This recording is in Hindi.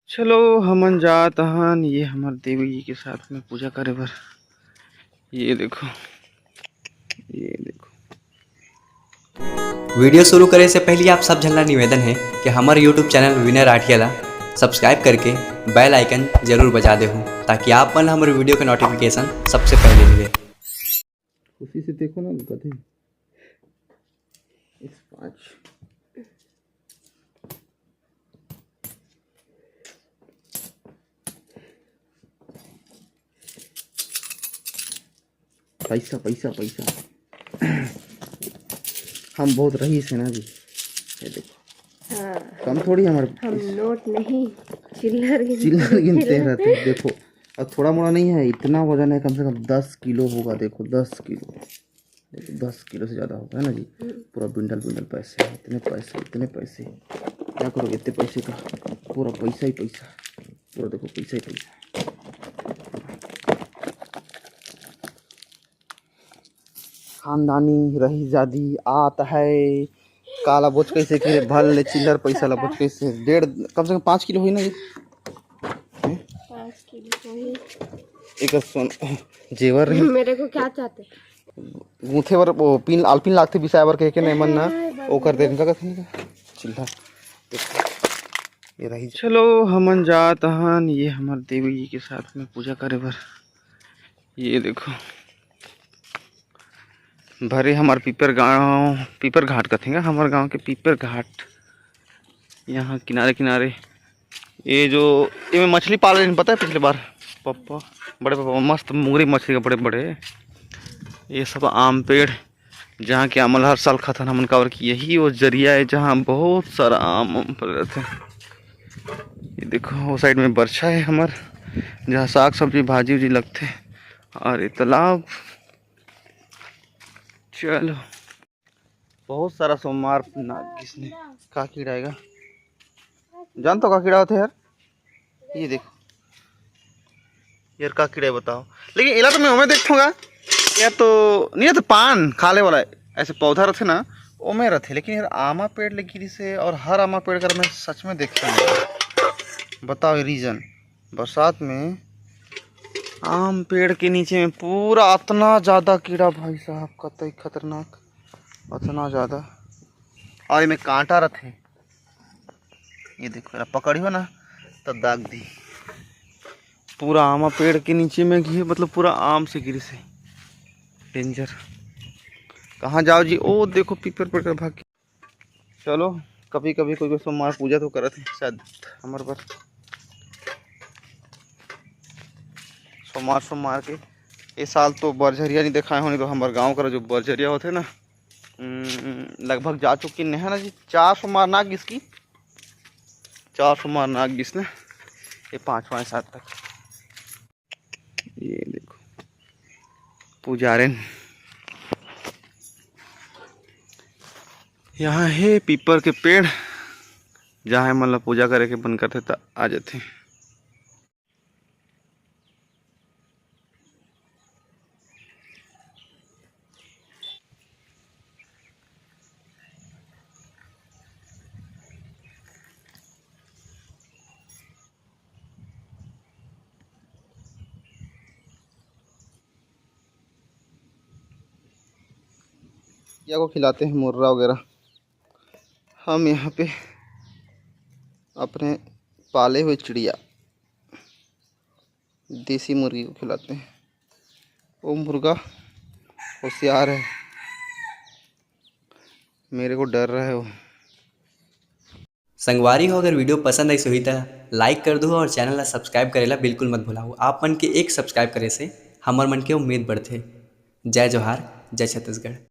चलो हमन जात हन ये हमर देवी जी के साथ में पूजा करे बर। ये देखो, ये देखो। वीडियो शुरू करे से पहले आप सब झन ला निवेदन है कि हमारे YouTube चैनल विनय राठिया ला सब्सक्राइब करके बेल आइकन जरूर बजा देहु ताकि आप मन हमारे वीडियो के नोटिफिकेशन सबसे पहले मिले। उसी से देखो ना गधे इस 5 पैसा पैसा पैसा। हम बहुत रईस है ना जी। ये देखो, हाँ, कम थोड़ी हमारे हम नोट नहीं चिल्लर गिनते रहते। देखो, और थोड़ा मोड़ा नहीं है, इतना वजन है, कम से कम 10 किलो होगा। देखो 10 किलो, देखो 10 किलो से ज़्यादा होगा, है ना जी। पूरा बिंडल बिंडल पैसे, इतने पैसे, इतने पैसे। क्या करोगे इतने पैसे का? पूरा पैसा ही पैसा, पूरा देखो पैसा ही पैसा। खानदानी रही जादी आत है। काला बोझ कैसे कि भल चिल्लर पैसा ला बोझ कैसे 1.5 कम से कम 5 किलो हुई ना जी। 5 किलो ही। एक सोन जेवर रही मेरे को क्या चाहते गूथे बर वो पिन आलपिन लागते बिसाय बर कह के नहीं मन ना वो कर दे का चिल्लर। ये रही। चलो हमन जात हन ये हमर देवी जी के साथ में पूजा करे बर। ये देखो, भरे हमार पीपर घाट कथेंगे, हमारे गांव के पीपर घाट। यहाँ किनारे किनारे ये जो ये में मछली पाल रहे पता है पिछले बार पापा, बड़े पापा मस्त मुंगरी मछली का बड़े बड़े। ये सब आम पेड़ जहाँ के अमल हर साल खतन हमन कावर की यही वो जरिया है जहाँ बहुत सारा आम फल रहते हैं। ये देखो वो साइड में बरछा है हमार जहाँ साग सब्जी भाजी उजी लगते हैं। और ये तालाब। चलो बहुत सारा सोमवार किसने का कीड़ा आएगा जान तो का कीड़ा होता है यार। ये देखो यार का कीड़ा है बताओ। लेकिन इला तो मैं उमें देखूंगा यार, तो नहीं तो पान खाले वाला ऐसे पौधा रहते ना वो में रहते। लेकिन यार आमा पेड़ लगी से और हर आमा पेड़ कर मैं सच में देखता हूँ। बताओ ये रीजन बरसात में आम पेड़ के नीचे में पूरा इतना ज़्यादा कीड़ा भाई साहब, कतई खतरनाक, इतना ज़्यादा। और ये में कांटा रखे। ये देखो पकड़ियो ना तब दाग दी। पूरा आमा पेड़ के नीचे में घी मतलब पूरा आम से गिरी से डेंजर। कहाँ जाओ जी? ओ देखो पीपर पेड़ भाग के। चलो कभी कभी कोई सोमवार पूजा तो करते शायद हमारे पर सोमवार के। इस साल तो बरझरिया नहीं दिखाए होने, तो हमारे गांव का जो बरझरिया होते ना लगभग जा चुकी नहीं है ना जी। 4 सोमवार नाग इसकी 4 सोमवार नाग इसने ये 5वां 7 तक। ये देखो पुजारे यहाँ है पीपर के पेड़ जहाँ मतलब पूजा करे के बन करते तो आ जाते। या को खिलाते हैं मुर्रा वगैरह। हम यहाँ पे अपने पाले हुए चिड़िया देसी मुर्गी को खिलाते हैं। वो मुर्गा होशियार है, मेरे को डर रहा है वो। संगवारी हो अगर वीडियो पसंद आई सुही तो लाइक कर दो और चैनल ला सब्सक्राइब करेला बिल्कुल मत भुलाओ। आप मन के एक सब्सक्राइब करे से हमार मन के उम्मीद बढ़ते। जय जोहार, जय छत्तीसगढ़।